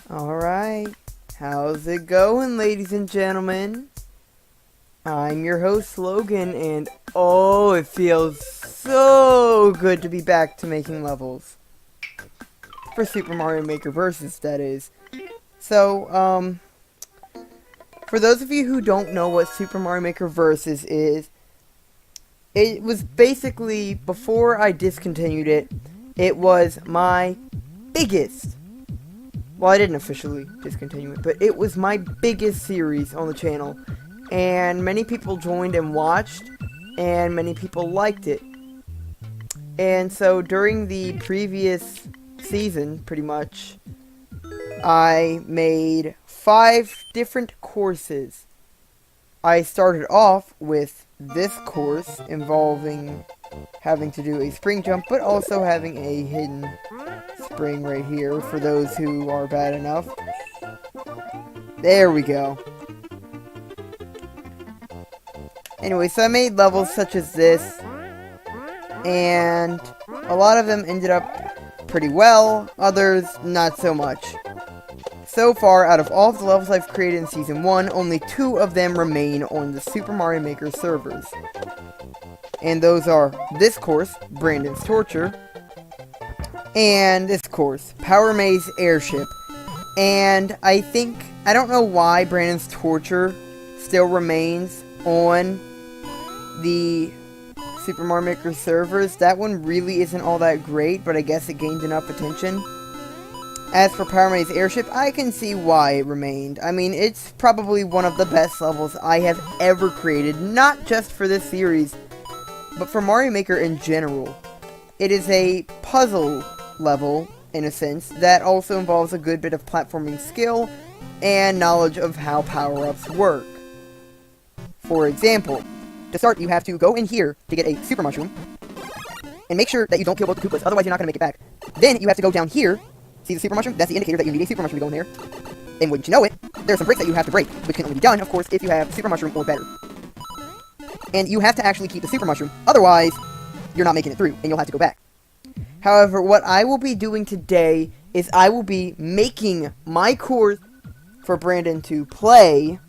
Alright, how's it going, ladies and gentlemen? I'm your host, Logan, and oh, it feels so good to be back to making levels. For Super Mario Maker Versus, that is. So, for those of you who don't know what Super Mario Maker Versus is, it was basically, before I discontinued it, it was my biggest. Well, I didn't officially discontinue it, but it was my biggest series on the channel. And many people joined and watched, and many people liked it. And so during the previous season, pretty much, I made 5 different courses. I started off with this course involving having to do a spring jump, but also having a hidden spring right here for those who are bad enough. There we go. Anyway, so I made levels such as this, and a lot of them ended up pretty well, others not so much. So far, out of all of the levels I've created in Season 1, only 2 of them remain on the Super Mario Maker servers. And those are this course, Brandon's Torture, and this course, Power Maze Airship. And I don't know why Brandon's Torture still remains on the Super Mario Maker servers. That one really isn't all that great, but I guess it gained enough attention. As for Power Maze Airship, I can see why it remained. I mean, it's probably one of the best levels I have ever created, not just for this series, but for Mario Maker in general. It is a puzzle level, in a sense, that also involves a good bit of platforming skill and knowledge of how power-ups work. For example, to start, you have to go in here to get a Super Mushroom, and make sure that you don't kill both the Koopas, otherwise you're not going to make it back. Then you have to go down here. See the Super Mushroom? That's the indicator that you need a Super Mushroom to go in there. And wouldn't you know it, there are some bricks that you have to break, which can only be done, of course, if you have Super Mushroom or better. And you have to actually keep the Super Mushroom, otherwise, you're not making it through, and you'll have to go back. However, what I will be doing today is I will be making my course for Brandon to play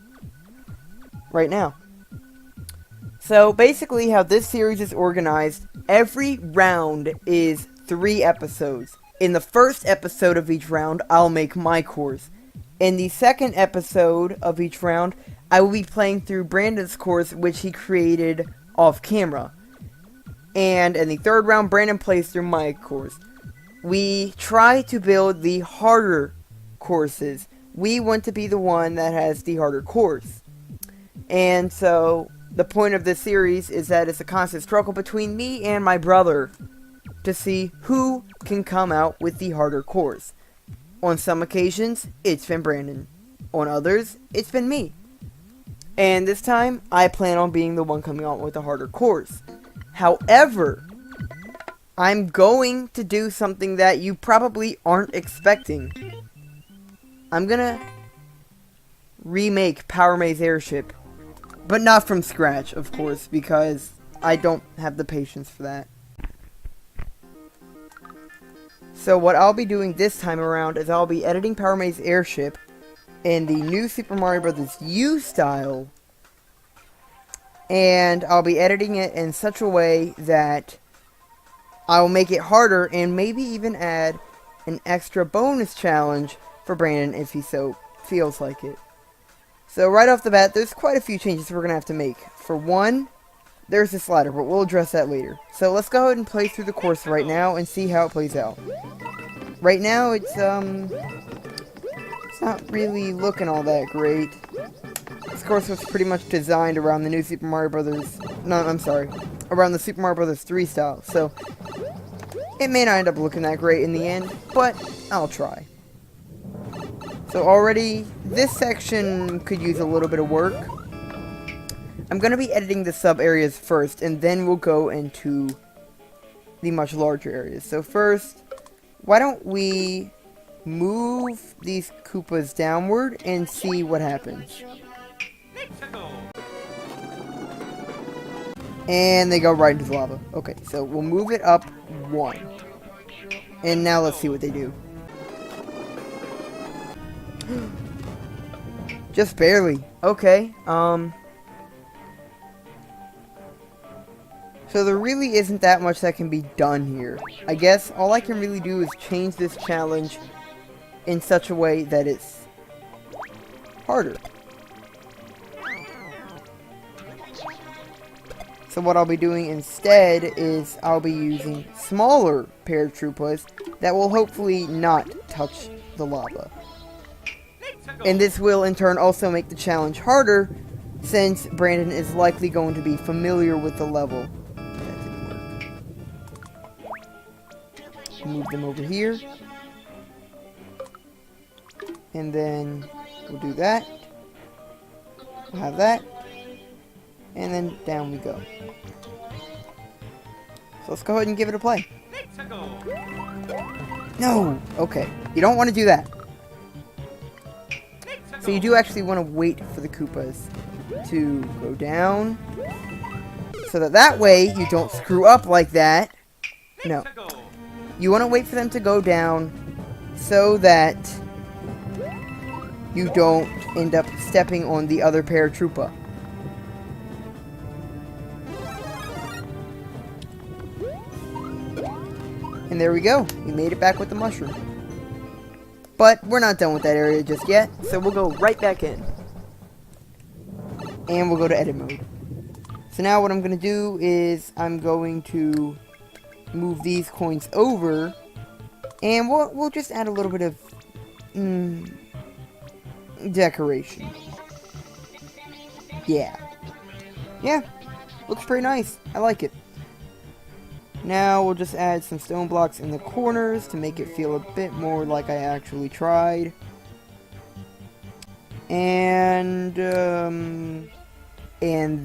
right now. So, basically, how this series is organized, every round is 3 episodes. In the first episode of each round, I'll make my course. In the second episode of each round, I will be playing through Brandon's course, which he created off camera. And in the third round, Brandon plays through my course. We try to build the harder courses. We want to be the one that has the harder course. And so, the point of this series is that it's a constant struggle between me and my brother to see who can come out with the harder course. On some occasions, it's been Brandon. On others, it's been me. And this time, I plan on being the one coming out with the harder course. However, I'm going to do something that you probably aren't expecting. I'm gonna remake Power Maze Airship. But not from scratch, of course, because I don't have the patience for that. So what I'll be doing this time around is I'll be editing Power Maze Airship in the new Super Mario Bros. U style. And I'll be editing it in such a way that I'll make it harder and maybe even add an extra bonus challenge for Brandon if he so feels like it. So right off the bat, there's quite a few changes we're going to have to make. For one, there's the slider, but we'll address that later. So let's go ahead and play through the course right now and see how it plays out. Right now, it's not really looking all that great. This course was pretty much designed around the new Super Mario Brothers... No, I'm sorry. Around the Super Mario Brothers 3 style. So, it may not end up looking that great in the end, but I'll try. So already, this section could use a little bit of work. I'm going to be editing the sub-areas first, and then we'll go into the much larger areas. So first, why don't we move these Koopas downward and see what happens. And they go right into the lava. Okay, so we'll move it up 1. And now let's see what they do. Just barely. Okay, so there really isn't that much that can be done here. I guess all I can really do is change this challenge in such a way that it's harder. So what I'll be doing instead is I'll be using smaller paratroopas that will hopefully not touch the lava. And this will in turn also make the challenge harder, since Brandon is likely going to be familiar with the level. That didn't work. Move them over here. And then we'll do that. We'll have that. And then down we go. So let's go ahead and give it a play. No! Okay. You don't want to do that. So you do actually want to wait for the Koopas to go down. So that way you don't screw up like that. No. You want to wait for them to go down so that you don't end up stepping on the other paratroopa. And there we go. We made it back with the mushroom. But we're not done with that area just yet, so we'll go right back in. And we'll go to edit mode. So now what I'm going to do is I'm going to move these coins over, and we'll just add a little bit of decoration. Yeah. Yeah. Looks pretty nice. I like it. Now we'll just add some stone blocks in the corners to make it feel a bit more like I actually tried. And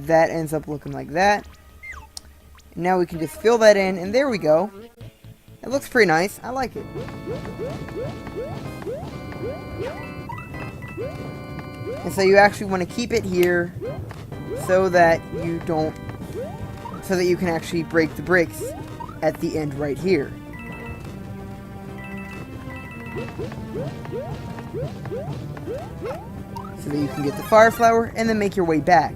that ends up looking like that. Now we can just fill that in, and there we go. It looks pretty nice. I like it. And so you actually want to keep it here so that you don't, so that you can actually break the bricks at the end right here. So that you can get the fire flower and then make your way back.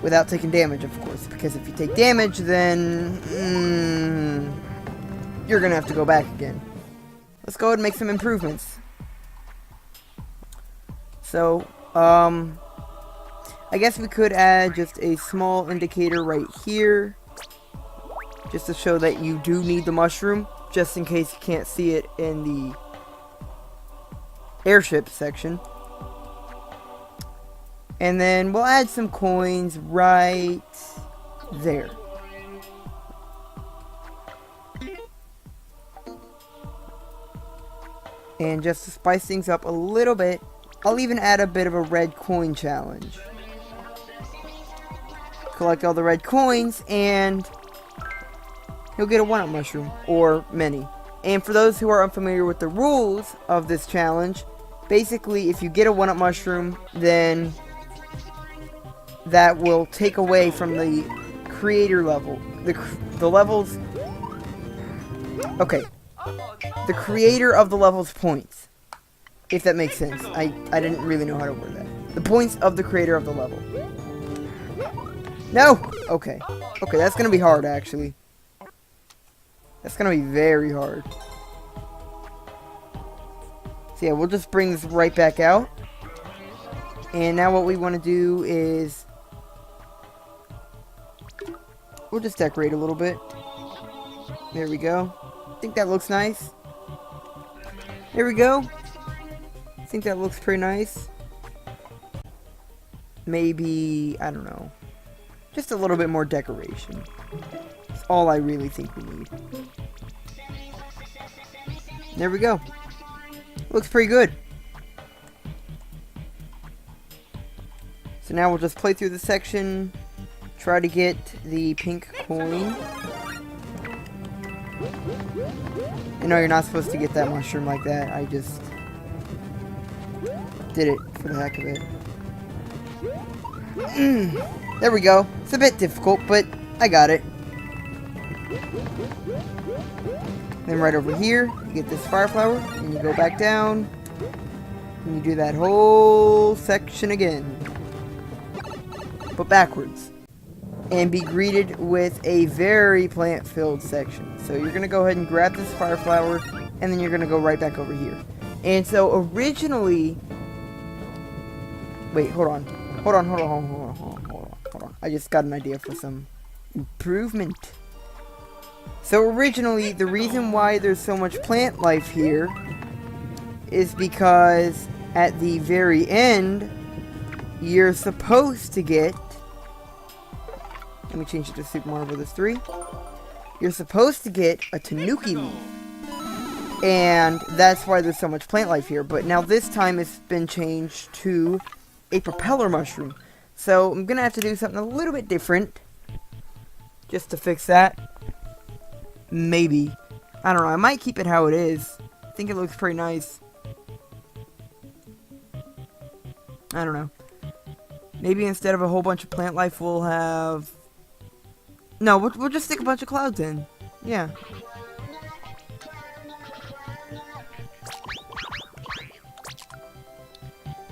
Without taking damage, of course, because if you take damage, then you're gonna have to go back again. Let's go ahead and make some improvements. So, I guess we could add just a small indicator right here, just to show that you do need the mushroom, just in case you can't see it in the airship section. And then we'll add some coins right there. And just to spice things up a little bit, I'll even add a bit of a red coin challenge. Collect all the red coins and you'll get a 1-up mushroom, or many. And for those who are unfamiliar with the rules of this challenge, basically if you get a 1-up mushroom, then that will take away from the creator level. The levels... Okay. The creator of the level's points. If that makes sense. I didn't really know how to word that. The points of the creator of the level. No! Okay. Okay, that's gonna be hard, actually. That's gonna be very hard. So yeah, we'll just bring this right back out. And now what we want to do is... we'll just decorate a little bit. There we go. I think that looks nice. There we go. I think that looks pretty nice. Maybe, I don't know, just a little bit more decoration. That's all I really think we need. There we go. Looks pretty good. So now we'll just play through the section, try to get the pink coin. You know, you're not supposed to get that mushroom like that. I just did it for the heck of it. There we go. It's a bit difficult, but I got it. Then right over here, you get this fire flower, and you go back down, and you do that whole section again, but backwards, and be greeted with a very plant-filled section. So you're going to go ahead and grab this fire flower, and then you're going to go right back over here. And so originally, wait, hold on. I just got an idea for some improvement. So originally, the reason why there's so much plant life here is because at the very end, you're supposed to get, let me change it to Super Mario Bros. 3. You're supposed to get a Tanuki leaf. And that's why there's so much plant life here. But now this time it's been changed to a propeller mushroom. So I'm going to have to do something a little bit different just to fix that. Maybe. I don't know. I might keep it how it is. I think it looks pretty nice. I don't know. Maybe instead of a whole bunch of plant life, we'll have... No, we'll just stick a bunch of clouds in. Yeah.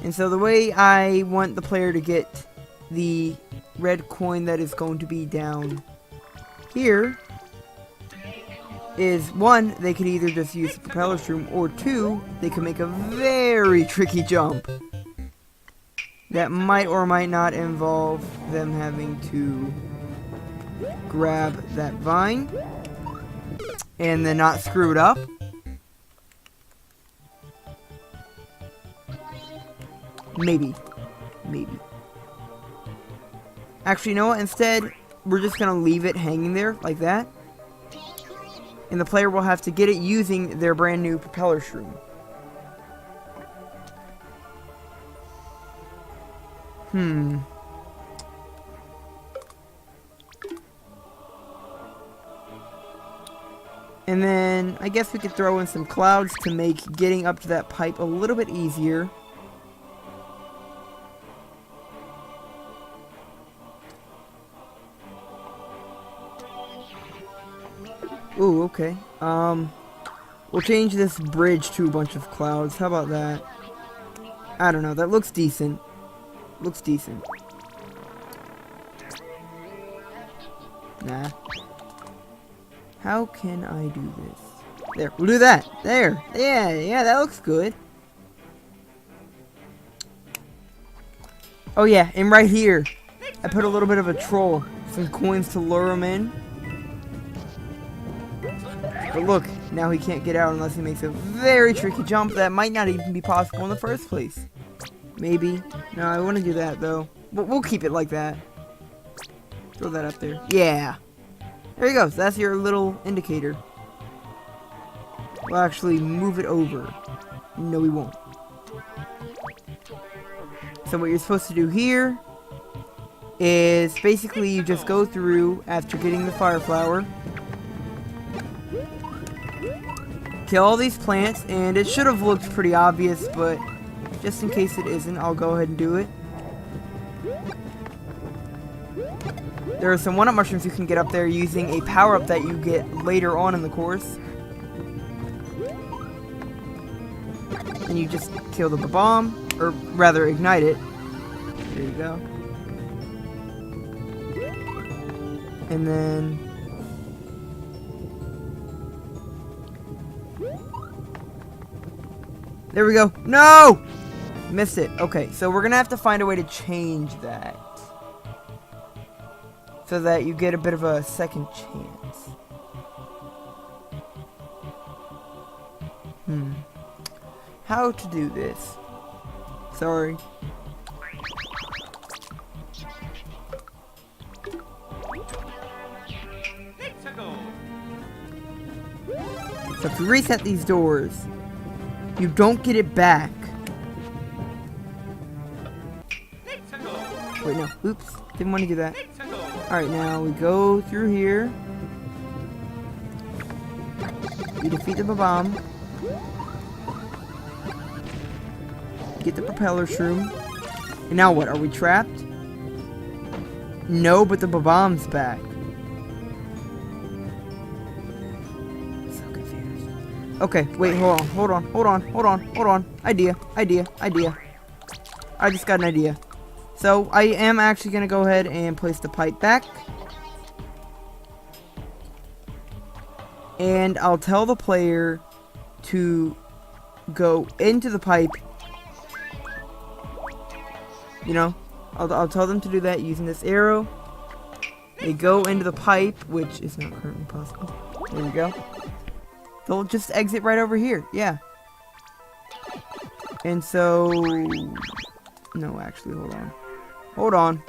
And so the way I want the player to get the red coin that is going to be down here is, one, they could either just use the propeller shroom, or two, they could make a very tricky jump that might or might not involve them having to grab that vine and then not screw it up. Maybe. Actually, you know what? Instead, we're just gonna leave it hanging there like that, and the player will have to get it using their brand new propeller shroom. And then, I guess we could throw in some clouds to make getting up to that pipe a little bit easier. Ooh, okay. We'll change this bridge to a bunch of clouds. How about that? I don't know. That looks decent. Nah. How can I do this? There, we'll do that. There. Yeah, that looks good. Oh yeah, and right here, I put a little bit of a troll. Some coins to lure him in. But look, now he can't get out unless he makes a very tricky jump that might not even be possible in the first place. Maybe. No, I want to do that though. We'll keep it like that. Throw that up there. Yeah. There he goes. That's your little indicator. We'll actually move it over. No, we won't. So what you're supposed to do here is basically you just go through after getting the fire flower, kill all these plants, and it should have looked pretty obvious, but just in case it isn't, I'll go ahead and do it. There are some one-up mushrooms you can get up there using a power-up that you get later on in the course. And you just kill the bomb, or rather ignite it. There you go. And then... there we go. No! Missed it. Okay, so we're gonna have to find a way to change that, so that you get a bit of a second chance. How to do this? Sorry. So if you reset these doors, you don't get it back. Wait, no. Oops. Didn't want to do that. Alright, now we go through here. You defeat the bomb. Get the propeller shroom. And now what? Are we trapped? No, but the bomb's back. So confused. Okay, wait, hold on. Idea. I just got an idea. So, I am actually going to go ahead and place the pipe back. And I'll tell the player to go into the pipe. You know, I'll tell them to do that using this arrow. They go into the pipe, which is not currently possible. There we go. They'll just exit right over here. Yeah. And so... No, actually, hold on. Hold on.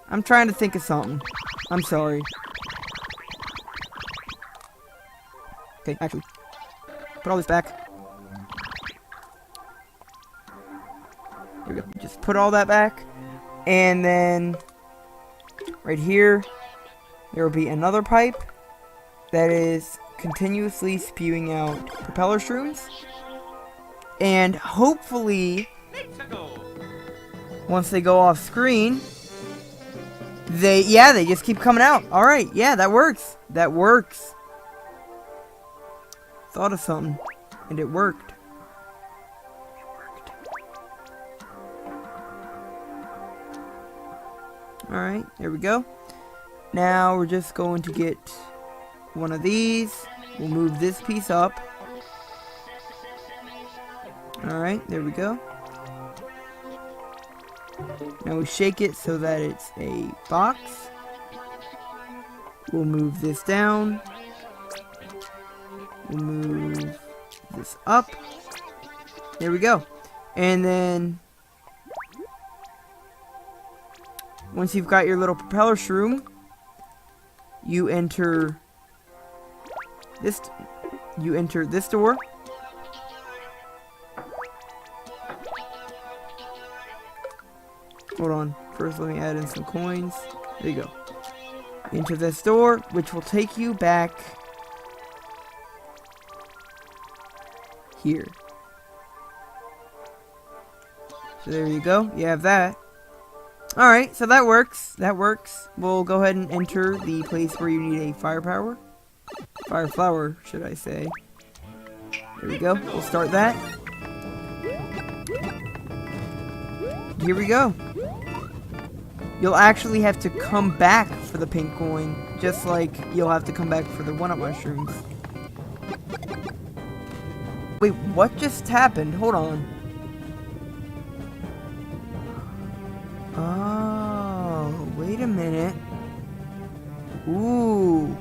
I'm trying to think of something. I'm sorry. Okay, actually. Put all this back. Here we go. Just put all that back. And then... Right here, there will be another pipe that is continuously spewing out propeller shrooms. And hopefully, once they go off screen, they just keep coming out. Alright, yeah, that works. That works. Thought of something, and it worked. Alright, there we go. Now we're just going to get one of these. We'll move this piece up. Alright, there we go. Now we shake it so that it's a box. We'll move this down. We'll move this up. There we go. And then... Once you've got your little propeller shroom, you enter this door. Hold on. First, let me add in some coins. There you go. Enter this door, which will take you back here. So there you go. You have that. Alright, so that works. That works. We'll go ahead and enter the place where you need a firepower. Fire flower, should I say. There we go. We'll start that. Here we go. You'll actually have to come back for the pink coin, just like you'll have to come back for the one-up mushrooms. Wait, what just happened? Hold on. Oh, wait a minute. Ooh.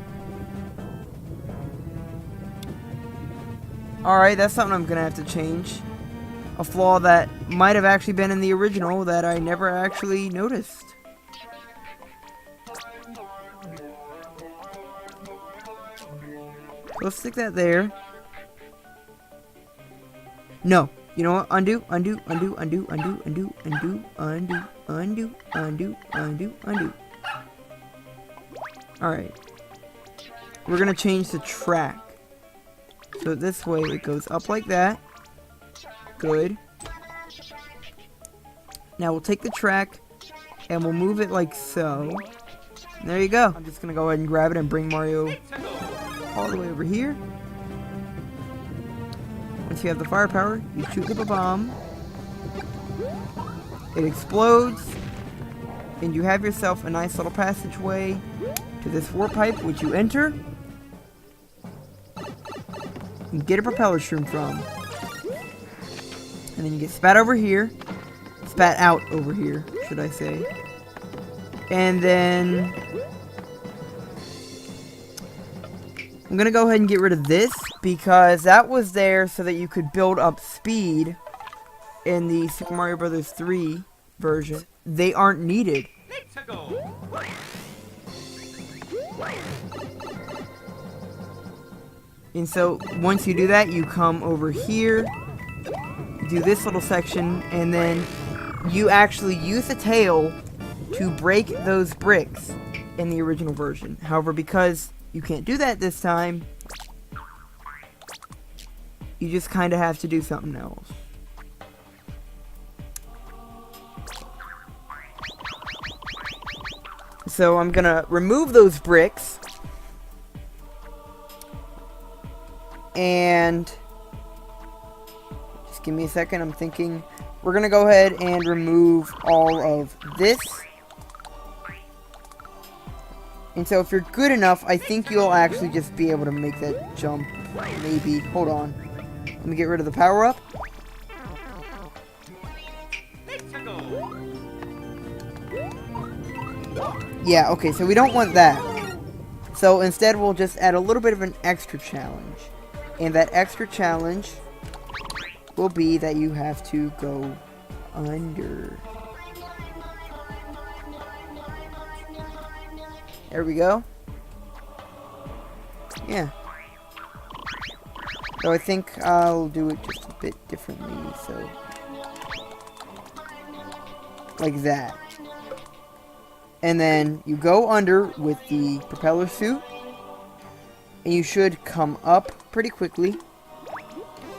Alright, that's something I'm gonna have to change. A flaw that might have actually been in the original that I never actually noticed. Let's stick that there. No. You know what? Undo. Alright. We're gonna change the track. So this way it goes up like that. Good. Now we'll take the track and we'll move it like so. And there you go. I'm just gonna go ahead and grab it and bring Mario all the way over here. Once you have the firepower, you shoot the bomb. It explodes. And you have yourself a nice little passageway to this warp pipe, which you enter. And get a propeller shroom from. And then you get spat over here. Spat out over here, should I say. And then... I'm going to go ahead and get rid of this, because that was there so that you could build up speed in the Super Mario Bros. 3 version. They aren't needed. And so, once you do that, you come over here, do this little section, and then you actually use the tail to break those bricks in the original version. However, because you can't do that this time, you just kind of have to do something else. So I'm gonna remove those bricks, And just give me a second, I'm thinking. We're gonna go ahead and remove all of this. And so if you're good enough, I think you'll actually just be able to make that jump. Maybe. Hold on. Let me get rid of the power-up. Yeah, okay, so we don't want that. So instead, we'll just add a little bit of an extra challenge. And that extra challenge will be that you have to go under. There we go. Yeah. So I think I'll do it just a bit differently, so like that. And then you go under with the propeller suit, and you should come up pretty quickly.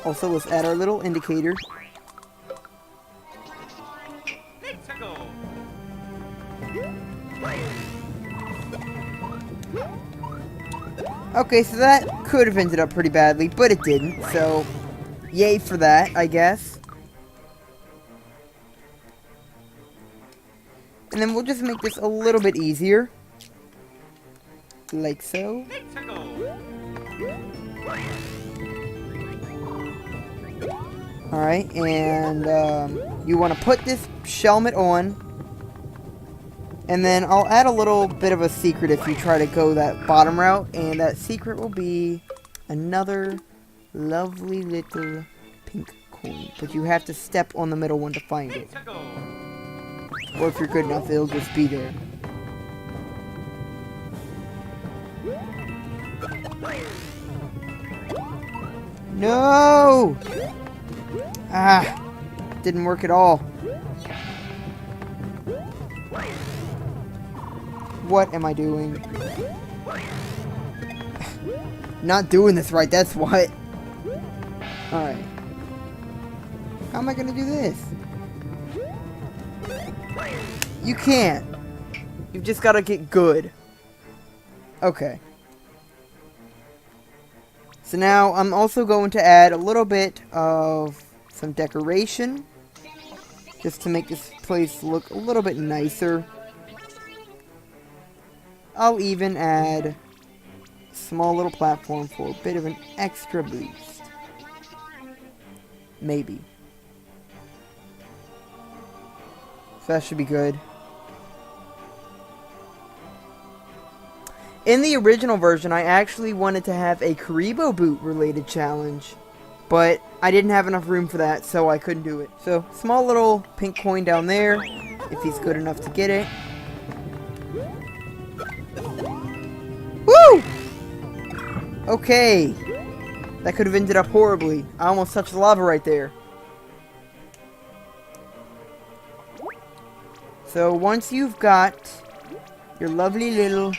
Also, let's add our little indicator. Okay, so that could have ended up pretty badly, but it didn't, so yay for that, I guess. And then we'll just make this a little bit easier. Like so. Alright, and you want to put this helmet on. And then I'll add a little bit of a secret if you try to go that bottom route. And that secret will be another lovely little pink coin. But you have to step on the middle one to find it. Or if you're good enough, it'll just be there. No! Ah! Didn't work at all. What am I doing? Not doing this right, that's what. Alright. How am I gonna do this? You can't. You've just gotta get good. Okay. So now I'm also going to add a little bit of some decoration. Just to make this place look a little bit nicer. I'll even add a small little platform for a bit of an extra boost. Maybe. So that should be good. In the original version, I actually wanted to have a Karibo boot related challenge. But I didn't have enough room for that, so I couldn't do it. So, small little pink coin down there, if he's good enough to get it. Woo! Okay. That could have ended up horribly. I almost touched the lava right there. So once you've got your lovely little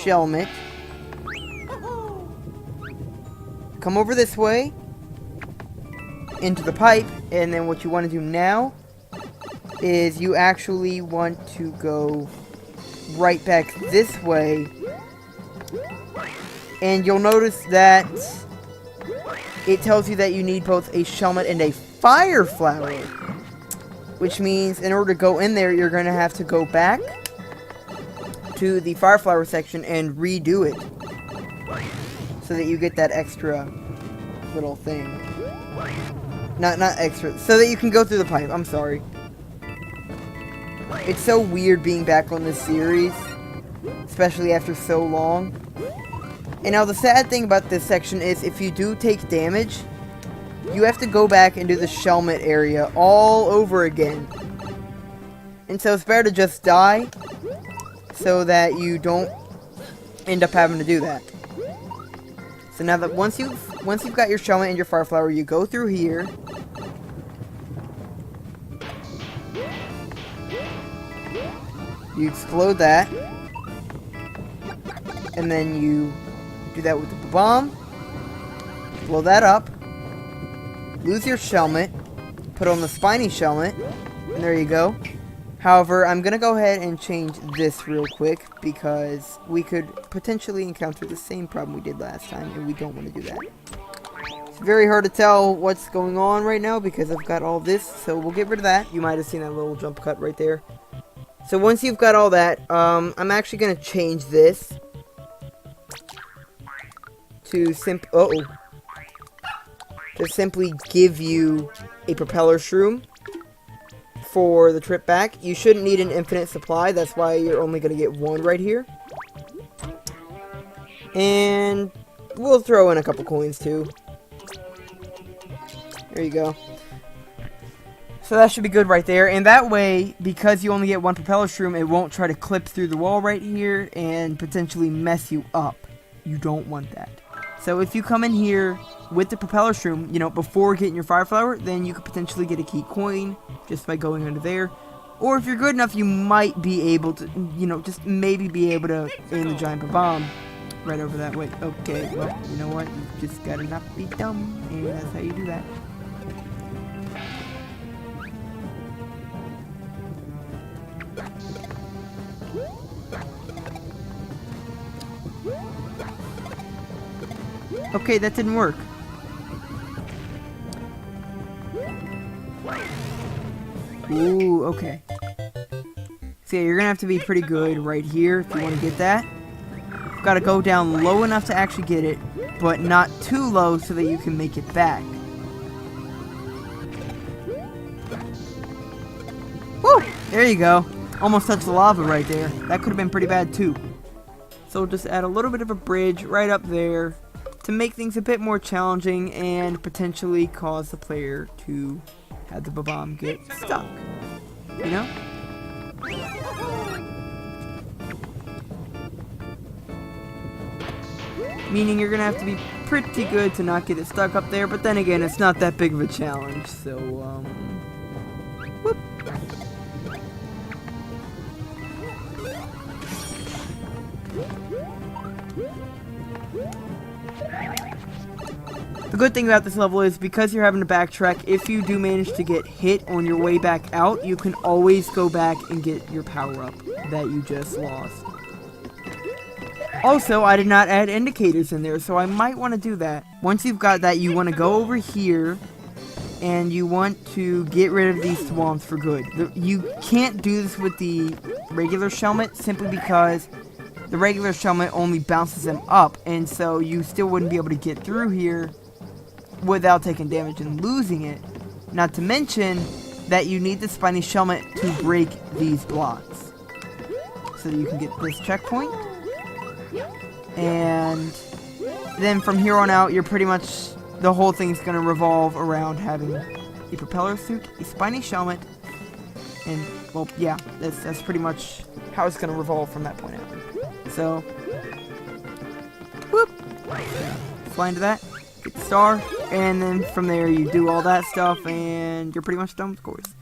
helmet, come over this way into the pipe, and then what you want to do now is you actually want to go right back this way, and you'll notice that it tells you that you need both a helmet and a fire flower, which means in order to go in there, you're going to have to go back to the fire flower section and redo it so that you get that extra little thing. Not extra, so that you can go through the pipe. I'm sorry. It's so weird being back on this series, especially after so long. And now the sad thing about this section is if you do take damage, you have to go back and do the helmet area all over again. And so it's better to just die so that you don't end up having to do that. So now that once you've got your helmet and your fire flower, you go through here. You explode that. And then you do that with the bomb. Blow that up. Lose your helmet. Put on the spiny helmet. And there you go. However, I'm going to go ahead and change this real quick because we could potentially encounter the same problem we did last time, and we don't want to do that. It's very hard to tell what's going on right now because I've got all this, so we'll get rid of that. You might have seen that little jump cut right there. So once you've got all that, I'm actually going to change this to simply give you a propeller shroom for the trip back. You shouldn't need an infinite supply, that's why you're only going to get one right here. And we'll throw in a couple coins too. There you go. So that should be good right there, and that way, because you only get one propeller shroom, it won't try to clip through the wall right here and potentially mess you up. You don't want that. So if you come in here with the propeller shroom, you know, before getting your fire flower, then you could potentially get a key coin just by going under there. Or if you're good enough, you might be able to, you know, just maybe be able to aim the giant bomb right over that way. Okay, well, you know what? You just gotta not be dumb, and that's how you do that. Okay, that didn't work. Ooh, okay. So yeah, you're gonna have to be pretty good right here if you want to get that. You've got to go down low enough to actually get it, but not too low so that you can make it back. Woo! There you go. Almost touched the lava right there. That could have been pretty bad too. So we'll just add a little bit of a bridge right up there to make things a bit more challenging and potentially cause the player to have the bomb get stuck. You know? Meaning you're gonna have to be pretty good to not get it stuck up there, but then again, it's not that big of a challenge, so, whoop. The good thing about this level is because you're having to backtrack, if you do manage to get hit on your way back out, you can always go back and get your power-up that you just lost. Also, I did not add indicators in there, so I might want to do that. Once you've got that, you want to go over here, and you want to get rid of these swamps for good. You can't do this with the regular Shelmet, simply because the regular Shelmet only bounces them up, and so you still wouldn't be able to get through here without taking damage and losing it. Not to mention that you need the spiny Shelmet to break these blocks. So that you can get this checkpoint. And then from here on out, you're pretty much, the whole thing's going to revolve around having a propeller suit, a spiny Shelmet, and, well, yeah, that's pretty much how it's going to revolve from that point out. So, whoop, fly into that, get the star, and then from there you do all that stuff, and you're pretty much done with the course.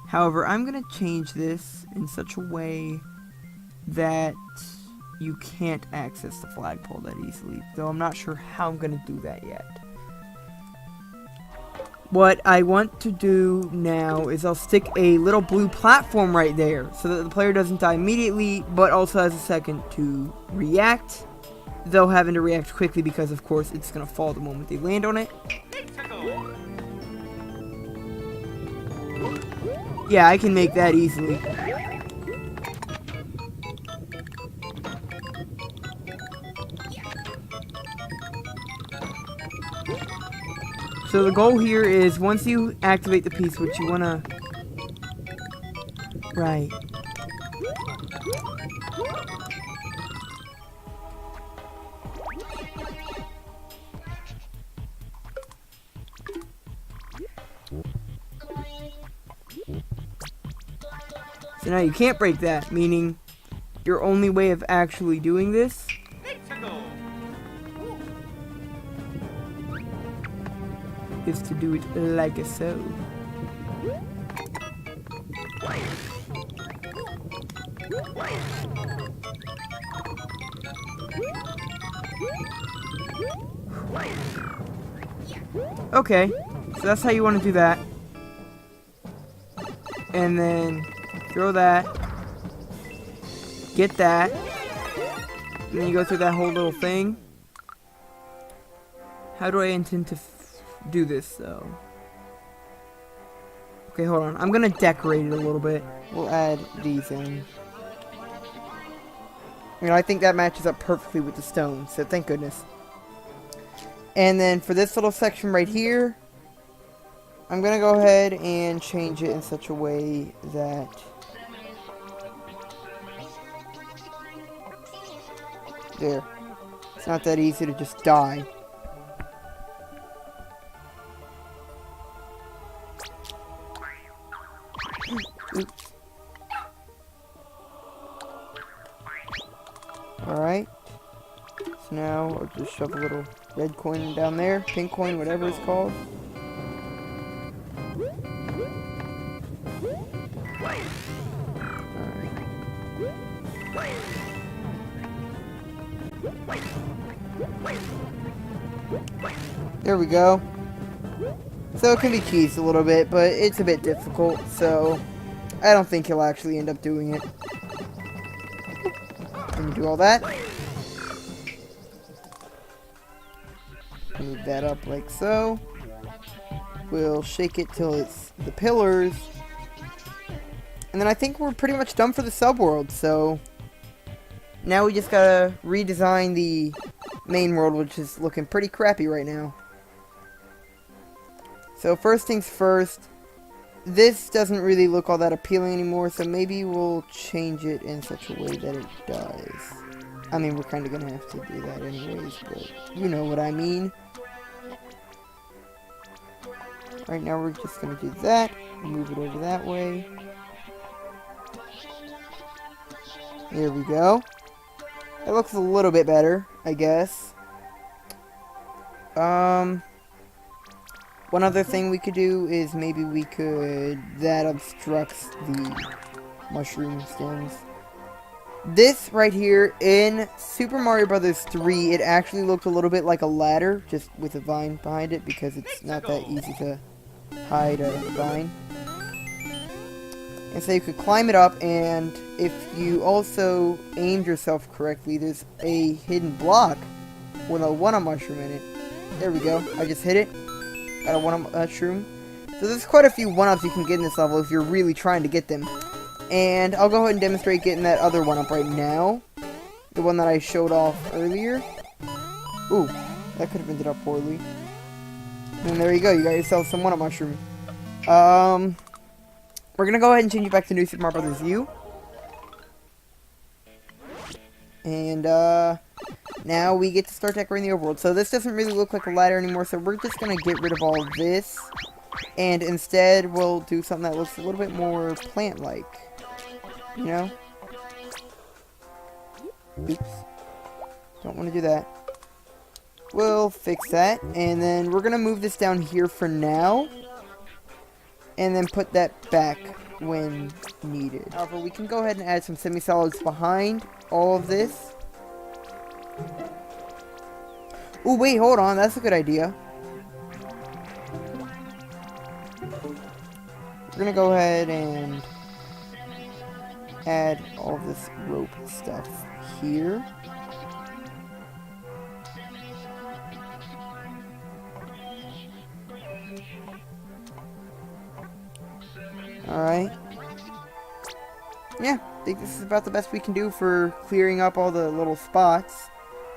However, I'm going to change this in such a way that you can't access the flagpole that easily, though I'm not sure how I'm going to do that yet. What I want to do now is I'll stick a little blue platform right there so that the player doesn't die immediately, but also has a second to react, though having to react quickly because, of course, it's going to fall the moment they land on it. Yeah, I can make that easily. So the goal here is, once you activate the piece, which you want to... Right. So now you can't break that, meaning your only way of actually doing this is to do it like so. Okay, so that's how you want to do that. And then throw that, get that, and then you go through that whole little thing. How do I intend to do this, though? Okay, hold on. I'm gonna decorate it a little bit. We'll add these in. You know, I think that matches up perfectly with the stone, so thank goodness. And then for this little section right here, I'm gonna go ahead and change it in such a way that there. It's not that easy to just die. Oops. Alright. So now I'll just shove a little red coin down there, pink coin, whatever it's called. There we go. So it can be cheesed a little bit, but it's a bit difficult, so I don't think he'll actually end up doing it. Let me do all that. Move that up like so. We'll shake it till it's the pillars. And then I think we're pretty much done for the subworld, so now we just gotta redesign the main world, which is looking pretty crappy right now. So first things first, this doesn't really look all that appealing anymore, so maybe we'll change it in such a way that it does. I mean, we're kind of gonna have to do that anyways, but you know what I mean. Right now we're just gonna do that, move it over that way. There we go. It looks a little bit better, I guess. One other thing we could do is maybe we could... that obstructs the mushroom stems. This right here, in Super Mario Bros. 3, it actually looked a little bit like a ladder, just with a vine behind it, because it's not that easy to hide a vine. And so you could climb it up, and if you also aimed yourself correctly, there's a hidden block with a one-up mushroom in it. There we go. I just hit it. Got a one-up mushroom. So there's quite a few one-ups you can get in this level if you're really trying to get them. And I'll go ahead and demonstrate getting that other one-up right now. The one that I showed off earlier. Ooh, that could have ended up poorly. And there you go. You got yourself some one-up mushroom. We're gonna go ahead and change it back to New Super Mario Bros. U. And, now we get to start decorating the overworld. So this doesn't really look like a ladder anymore, so we're just gonna get rid of all of this. And instead, we'll do something that looks a little bit more plant-like. You know? Oops. Don't want to do that. We'll fix that, and then we're gonna move this down here for now. And then put that back when needed. However, we can go ahead and add some semi-solids behind all of this. Oh, wait, hold on. That's a good idea. We're gonna go ahead and add all this rope stuff here. Alright. Yeah, I think this is about the best we can do for clearing up all the little spots.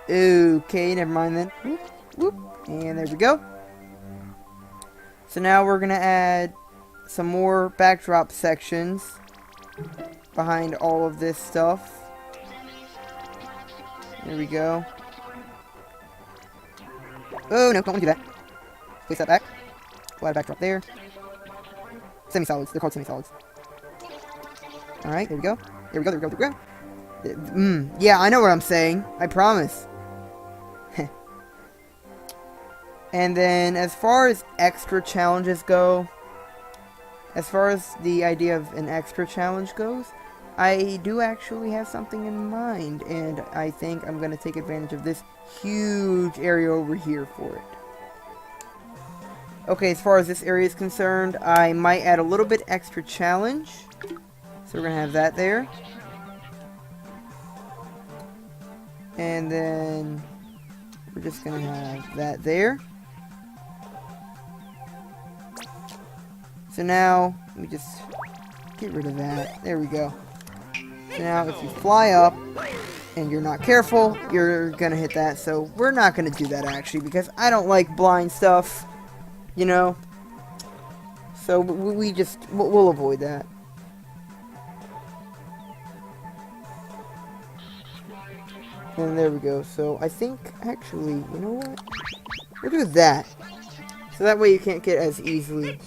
Okay, never mind then. Whoop, whoop. And there we go. So now we're going to add some more backdrop sections behind all of this stuff. There we go. Oh, no, don't want to do that. Place that back. We'll add a backdrop there. Semi-solids. They're called semi-solids. Alright, there we go. There we go, there we go, there we go. Yeah, I know what I'm saying. I promise. And then, as far as extra challenges go, as far as the idea of an extra challenge goes, I do actually have something in mind, and I think I'm going to take advantage of this huge area over here for it. Okay, as far as this area is concerned, I might add a little bit extra challenge. So we're going to have that there. And then we're just going to have that there. So now, let me just get rid of that. There we go. So now if you fly up and you're not careful, you're going to hit that. So we're not going to do that actually because I don't like blind stuff, you know. So we'll avoid that. And there we go. So I think, actually, you know what? We'll do that. So that way you can't get as easily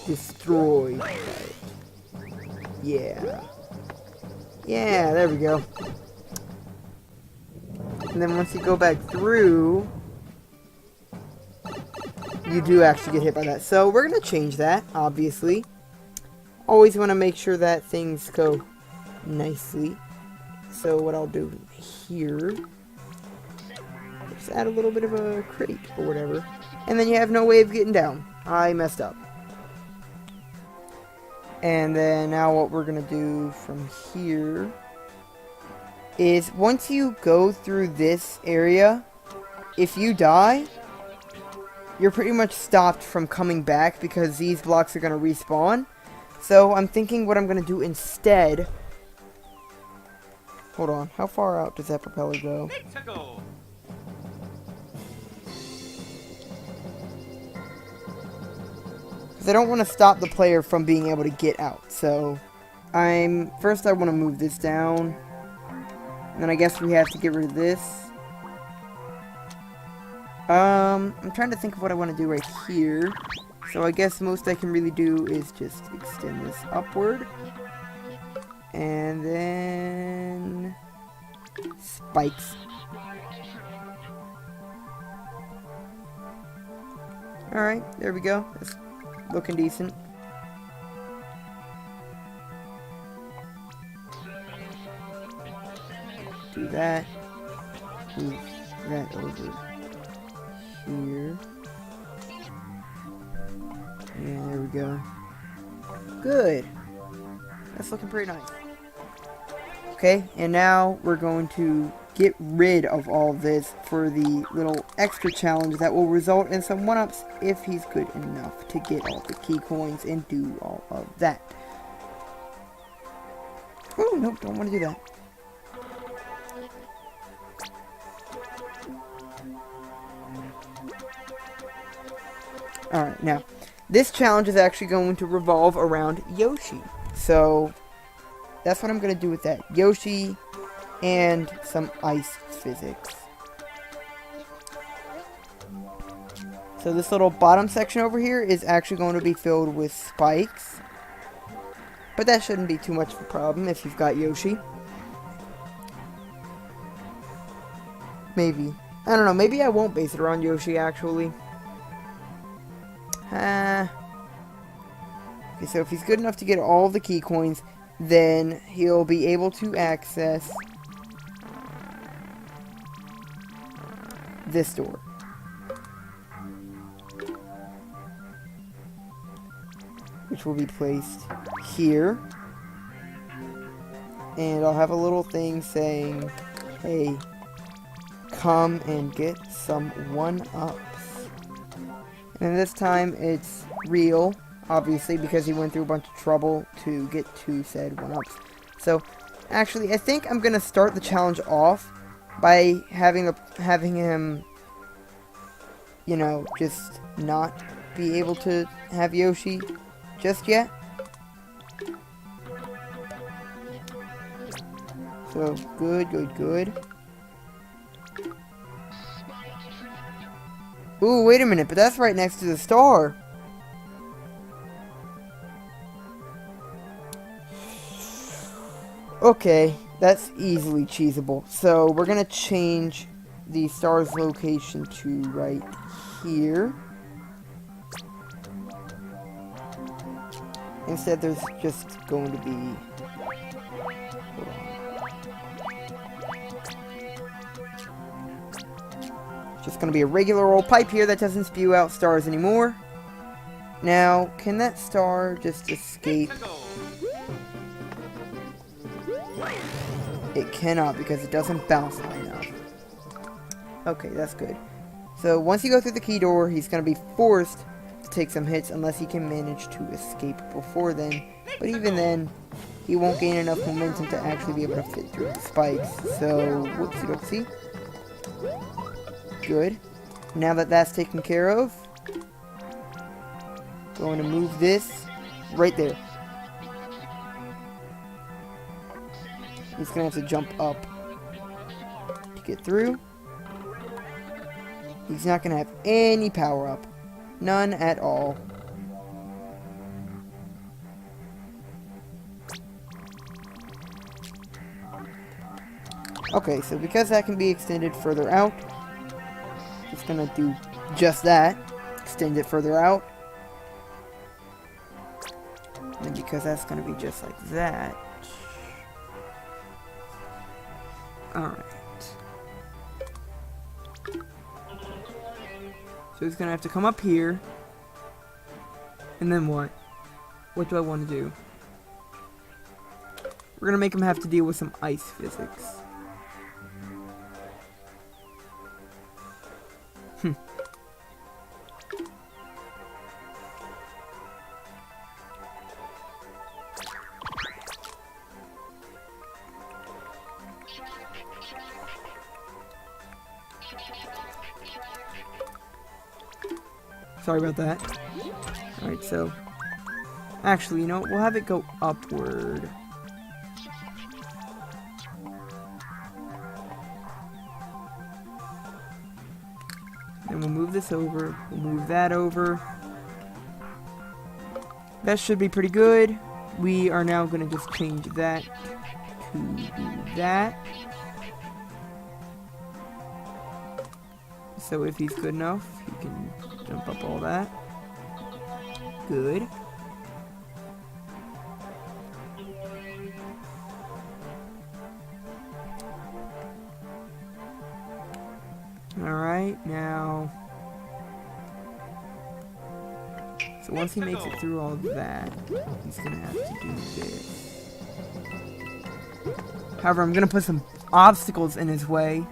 destroyed by it. Yeah. Yeah, there we go. And then once you go back through, you do actually get hit by that. So we're going to change that, obviously. Always want to make sure that things go nicely. So what I'll do here, just add a little bit of a crate or whatever. And then you have no way of getting down. I messed up. And then now what we're going to do from here is once you go through this area, if you die, you're pretty much stopped from coming back because these blocks are going to respawn. So I'm thinking what I'm going to do instead. Hold on. How far out does that propeller go? Because I don't want to stop the player from being able to get out. So first I want to move this down. And then I guess we have to get rid of this. I'm trying to think of what I want to do right here. So I guess most I can really do is just extend this upward. And then spikes. Alright, there we go. That's looking decent. Do that. Move that over here. And there we go. Good. That's looking pretty nice. Okay, and now we're going to get rid of all this for the little extra challenge that will result in some 1-ups if he's good enough to get all the key coins and do all of that. Oh, nope, don't want to do that. Alright, now, this challenge is actually going to revolve around Yoshi. So, that's what I'm going to do with that. Yoshi and some ice physics. So this little bottom section over here is actually going to be filled with spikes. But that shouldn't be too much of a problem if you've got Yoshi. Maybe. I don't know, maybe I won't base it around Yoshi actually. Okay, so if he's good enough to get all the key coins, then he'll be able to access this door. Which will be placed here. And I'll have a little thing saying, hey, come and get some 1-ups. And this time it's real, obviously, because he went through a bunch of trouble to get to said 1-ups. So, actually, I think I'm going to start the challenge off by having him, you know, just not be able to have Yoshi just yet. So, good, good, good. Ooh, wait a minute, but that's right next to the star. Okay, that's easily cheesable. So, we're gonna change the star's location to right here. Instead, there's just going to be... Hold on. Just going to be a regular old pipe here that doesn't spew out stars anymore. Now, can that star just escape? It cannot because it doesn't bounce high enough. Okay, that's good. So once you go through the key door, he's going to be forced to take some hits unless he can manage to escape before then. But even then, he won't gain enough momentum to actually be able to fit through the spikes. So, whoopsie-doopsie. Good. Now that that's taken care of, going to move this right there. He's going to have to jump up to get through. He's not going to have any power up. None at all. Okay, so because that can be extended further out, it's going to do just that. Extend it further out. And because that's going to be just like that. Alright. So he's going to have to come up here. And then what? What do I want to do? We're going to make him have to deal with some ice physics. Sorry about that. Alright, so... Actually, you know, we'll have it go upward. Then we'll move this over. We'll move that over. That should be pretty good. We are now going to just change that to that. So if he's good enough, he can jump up all that. Good. Alright, now... So once he makes it through all of that, he's gonna have to do this. However, I'm gonna put some obstacles in his way.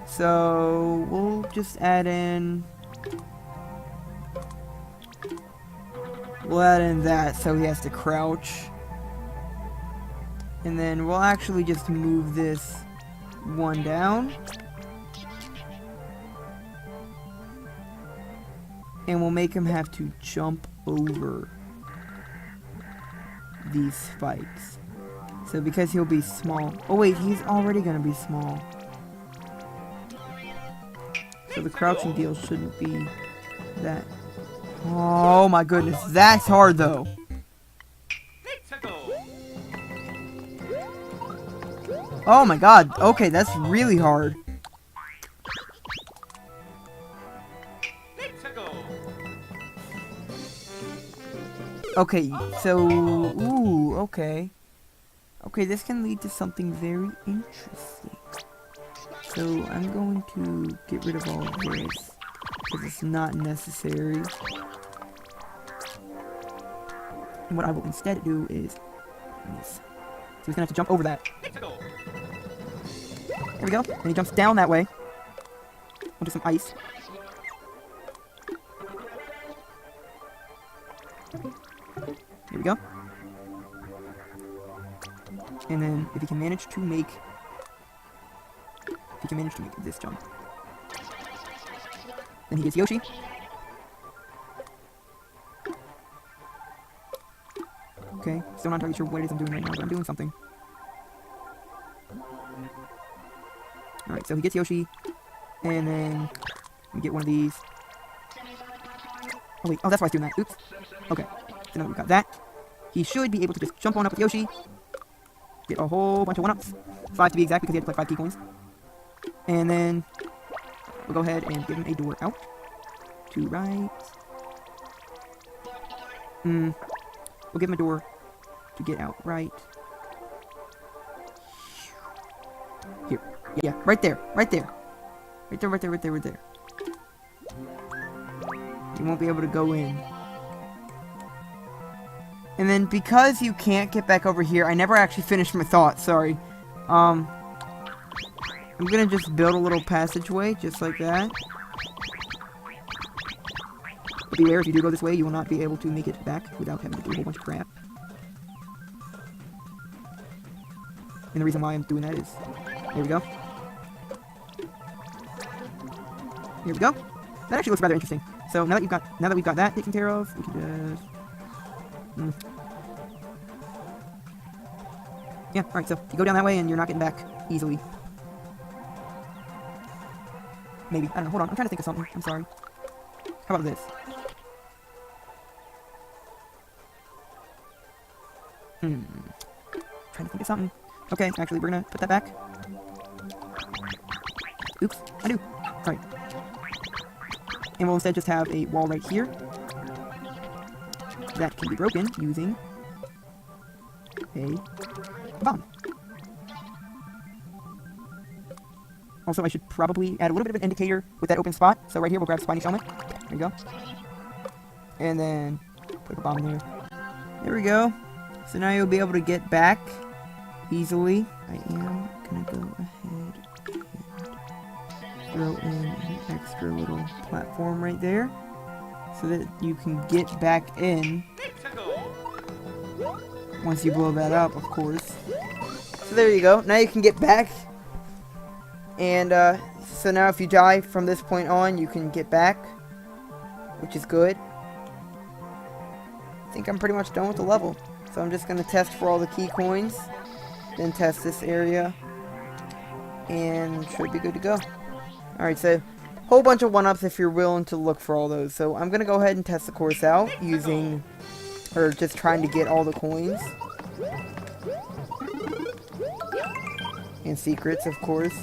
So, we'll just add in... We'll add in that so he has to crouch. And then we'll actually just move this one down. And we'll make him have to jump over these spikes. So because he'll be small... Oh wait, he's already gonna be small. So the crouching deal shouldn't be that... Oh my goodness, that's hard though. Oh my god, okay, that's really hard. Okay, so... Ooh, okay. Okay, this can lead to something very interesting. So, I'm going to get rid of all of this, because it's not necessary. And what I will instead do is this. So he's gonna have to jump over that. There we go. And he jumps down that way. Onto some ice. Here we go. And then if he can manage to make this jump, then he gets Yoshi. Okay, still not entirely sure what it is I'm doing right now, but I'm doing something. Alright, so he gets Yoshi, and then we get one of these. Oh wait, oh that's why I was doing that, oops. Okay, so now we've got that. He should be able to just jump on up with Yoshi, get a whole bunch of 1-ups, 5 to be exact because he had to collect 5 key coins. And then we'll go ahead and give him a door out to right. We'll give him a door to get out right. Here. Yeah, right there. Right there. Right there, right there, right there, right there. You won't be able to go in. And then because you can't get back over here, I never actually finished my thought, sorry. I'm gonna just build a little passageway, just like that. But beware, if you do go this way, you will not be able to make it back without having to do a whole bunch of crap. And the reason why I'm doing that is... There we go. Here we go. That actually looks rather interesting. So now that we've got that taken care of, we can just... Yeah, alright, so you go down that way and you're not getting back easily. Maybe. I don't know, hold on, I'm trying to think of something. I'm sorry. How about this? Trying to think of something. Okay, actually, we're gonna put that back. Oops, I do. Alright. And we'll instead just have a wall right here that can be broken using a bomb. Also, I should probably add a little bit of an indicator with that open spot. So right here, we'll grab Spiny Helmet. There you go. And then put a bomb in there. There we go. So now you'll be able to get back easily. I am gonna go ahead and throw in an extra little platform right there so that you can get back in once you blow that up, of course. So there you go. Now you can get back. And so now if you die from this point on, you can get back, which is good. I think I'm pretty much done with the level. So I'm just going to test for all the key coins, then test this area, and should be good to go. Alright, so whole bunch of 1-ups if you're willing to look for all those. So I'm going to go ahead and test the course out using, or just trying to get all the coins. And secrets, of course.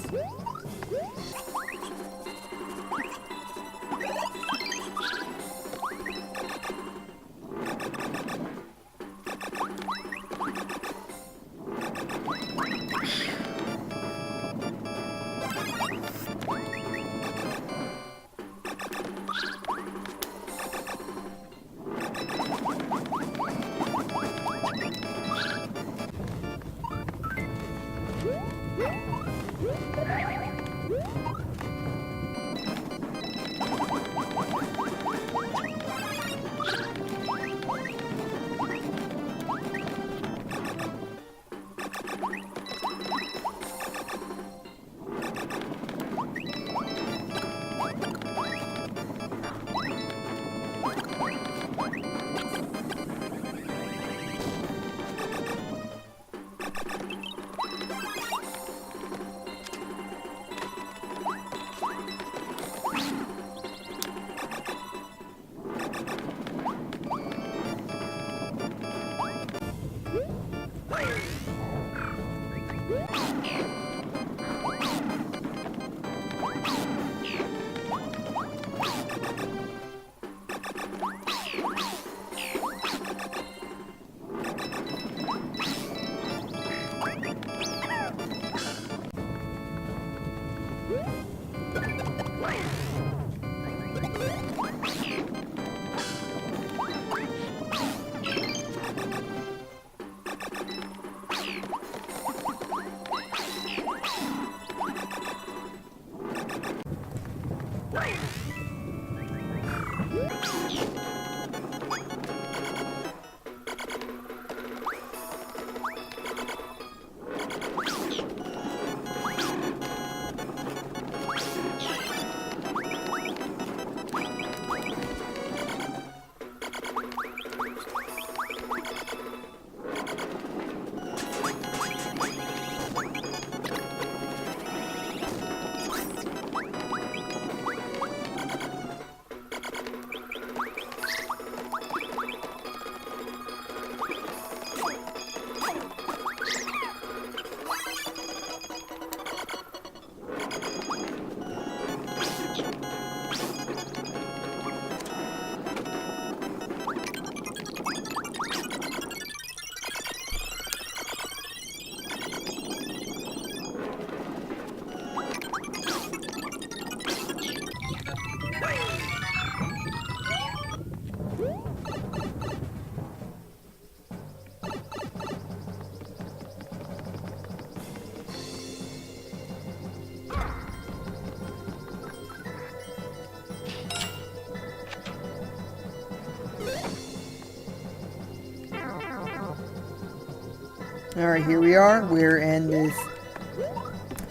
Alright, here we are. We're in this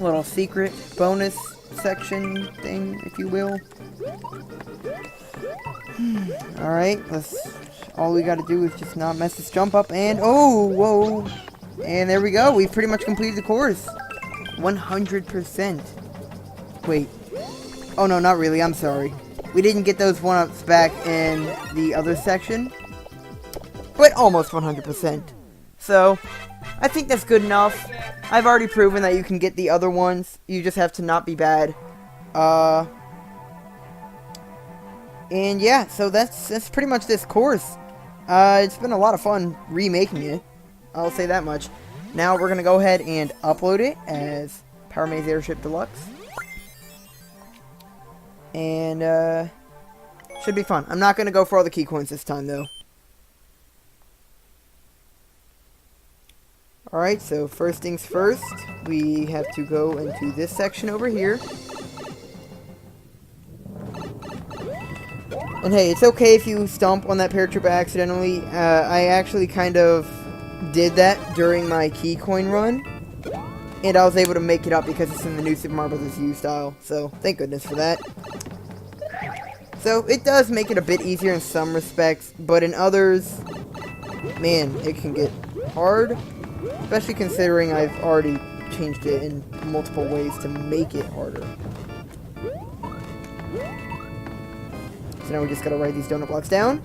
little secret bonus section thing, if you will. Alright, all we gotta do is just not mess this jump up, and oh, whoa. And there we go. We pretty much completed the course. 100%. Wait. Oh no, not really. I'm sorry. We didn't get those 1-ups back in the other section. But almost 100%. So, I think that's good enough. I've already proven that you can get the other ones. You just have to not be bad. And yeah, so that's pretty much this course. It's been a lot of fun remaking it. I'll say that much. Now we're gonna go ahead and upload it as Power Maze Airship Deluxe. And should be fun. I'm not gonna go for all the key coins this time though. Alright, so first things first, we have to go into this section over here. And hey, it's okay if you stomp on that paratrooper accidentally. I actually kind of did that during my key coin run. And I was able to make it up because it's in the new Super Mario Bros. U style. So, thank goodness for that. So, it does make it a bit easier in some respects. But in others, man, it can get hard. Especially considering I've already changed it in multiple ways to make it harder. So now we just gotta write these donut blocks down.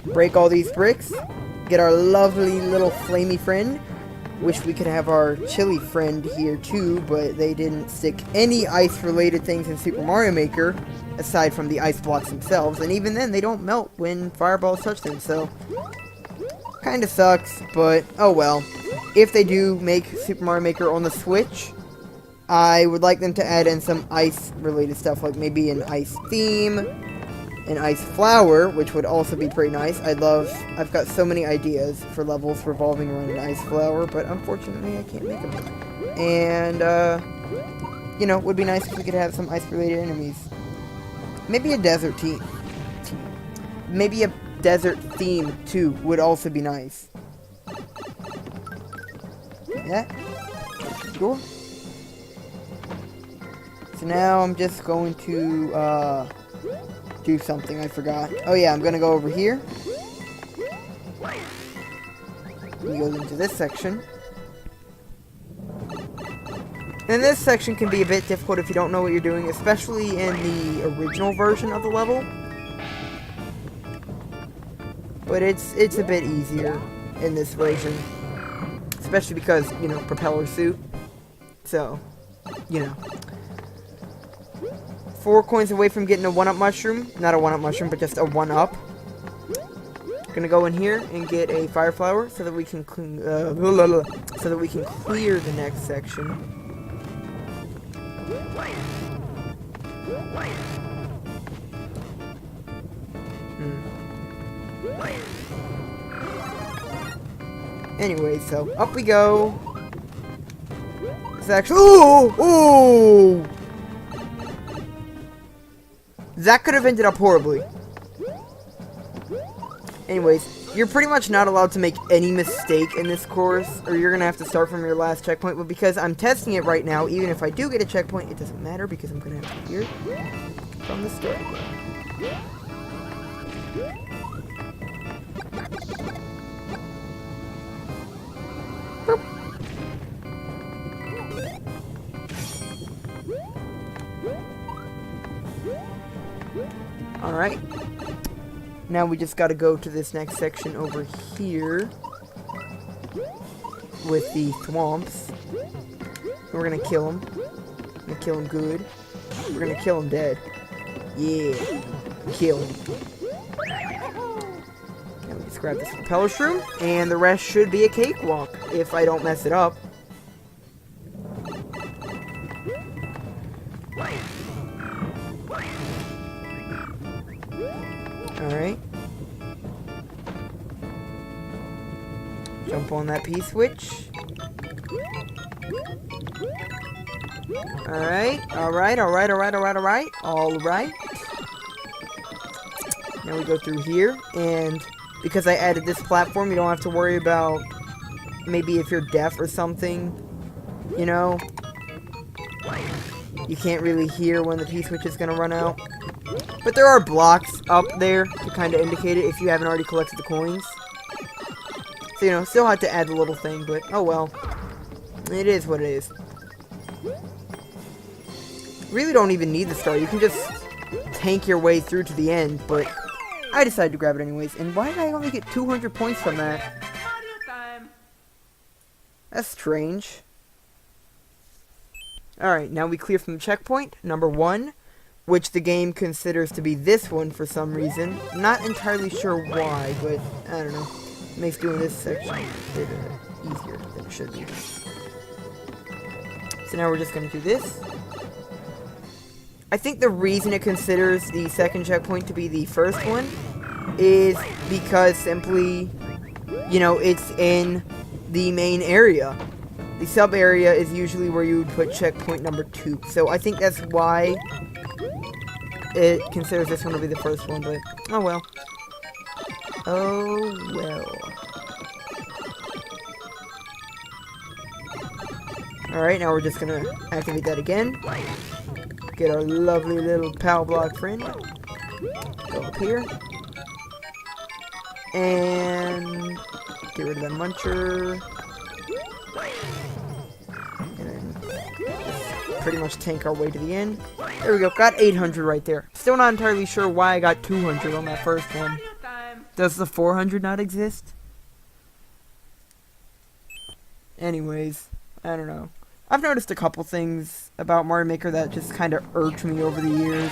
Break all these bricks. Get our lovely little flamey friend. Wish we could have our chili friend here too, but they didn't stick any ice-related things in Super Mario Maker, aside from the ice blocks themselves, and even then, they don't melt when fireballs touch them, so kinda sucks, but oh well. If they do make Super Mario Maker on the Switch, I would like them to add in some ice-related stuff, like maybe an ice theme, an ice flower, which would also be pretty nice. I've got so many ideas for levels revolving around an ice flower, but unfortunately I can't make them. And, you know, it would be nice if we could have some ice-related enemies. Maybe a desert team. Maybe a desert theme, too, would also be nice. Yeah. Sure. So now I'm just going to, do something I forgot. Oh yeah, I'm gonna go over here. We go into this section. And this section can be a bit difficult if you don't know what you're doing, especially in the original version of the level. But it's a bit easier in this version. Especially because, you know, propeller suit. So, you know. 4 coins away from getting a 1-up mushroom. Not a 1-up mushroom, but just a 1-up. Gonna go in here and get a fire flower so that we can clear the next section. Anyway, so up we go. It's actually ooh! That could have ended up horribly. Anyways, you're pretty much not allowed to make any mistake in this course, or you're gonna have to start from your last checkpoint. But because I'm testing it right now, even if I do get a checkpoint, it doesn't matter because I'm gonna have to hear it from the start again. Alright. Now we just gotta go to this next section over here with the thwomps. We're gonna kill him. We're gonna kill him good. We're gonna kill him dead. Yeah. Kill him. Now we just grab this propeller shroom, and the rest should be a cakewalk if I don't mess it up. Alright. Jump on that P-switch. Alright. Alright. Now we go through here, and because I added this platform, you don't have to worry about maybe if you're deaf or something, you know? You can't really hear when the P-switch is going to run out. But there are blocks up there to kind of indicate it if you haven't already collected the coins. So, you know, still had to add the little thing, but oh well. It is what it is. Really don't even need the star. You can just tank your way through to the end, but I decided to grab it anyways. And why did I only get 200 points from that? That's strange. Alright, now we clear from the checkpoint, number 1, which the game considers to be this one for some reason. Not entirely sure why, but I don't know. Makes doing this section a bit easier than it should be. So now we're just going to do this. I think the reason it considers the second checkpoint to be the first one is because simply, you know, it's in the main area. The sub area is usually where you would put checkpoint number 2. So I think that's why it considers this one to be the first one, but oh well. Oh well. Alright, now we're just gonna activate that again. Get our lovely little power block friend. Go up here. And get rid of that muncher. And then just pretty much tank our way to the end. There we go, got 800 right there. Still not entirely sure why I got 200 on that first one. Does the 400 not exist? Anyways, I don't know. I've noticed a couple things about Mario Maker that just kind of irked me over the years.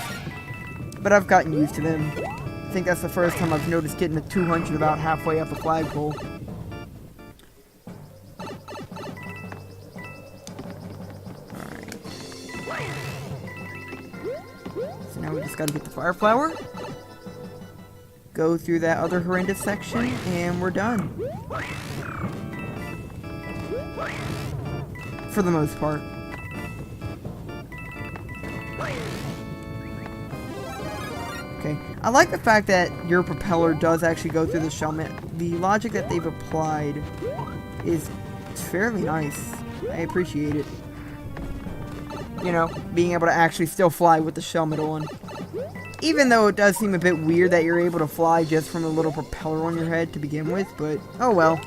But I've gotten used to them. I think that's the first time I've noticed getting to 200 about halfway up the flagpole. Alright. So now we just gotta get the fire flower. Go through that other horrendous section, and we're done. For the most part. Okay, I like the fact that your propeller does actually go through the shell. The logic that they've applied is fairly nice. I appreciate it. You know, being able to actually still fly with the shell middle on. Even though it does seem a bit weird that you're able to fly just from a little propeller on your head to begin with, but oh well.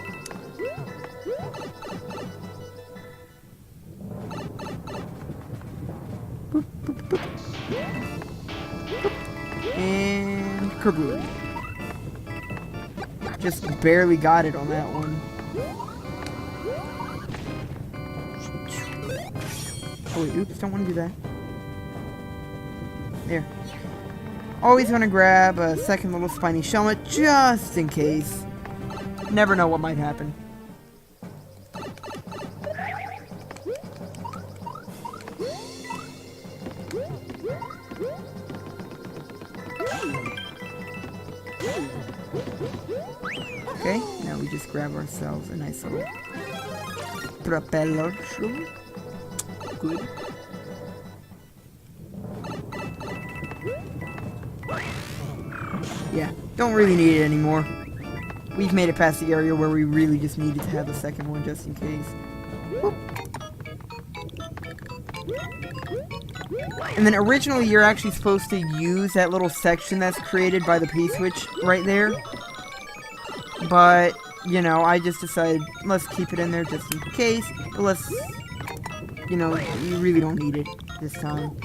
And kaboom. Just barely got it on that one. Oh wait, oops, don't want to do that. There. Always want to grab a second little spiny shellmet just in case. Never know what might happen. Okay, now we just grab ourselves a nice little propeller shoe. Good. Yeah, don't really need it anymore. We've made it past the area where we really just needed to have a second one just in case. Whoop. And then originally you're actually supposed to use that little section that's created by the P-switch right there. But, you know, I just decided, let's keep it in there just in case. But let's, you know, you really don't need it this time.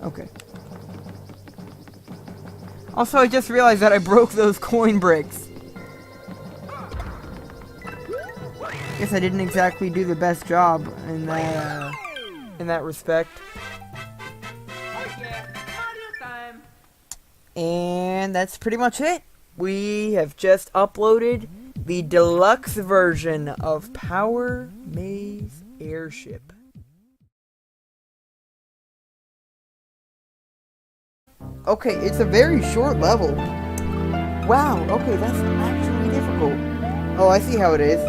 Okay. Also, I just realized that I broke those coin bricks. Guess I didn't exactly do the best job in that respect. And that's pretty much it. We have just uploaded the deluxe version of Power Maze Airship. Okay, it's a very short level. Wow, okay, that's actually difficult. Oh, I see how it is.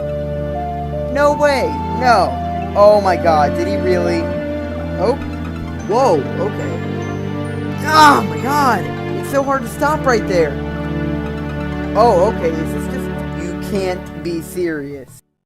No way, no. Oh my god, did he really? Oh. Whoa, okay. Oh my god! It's so hard to stop right there. Oh, okay, is this just... You can't be serious.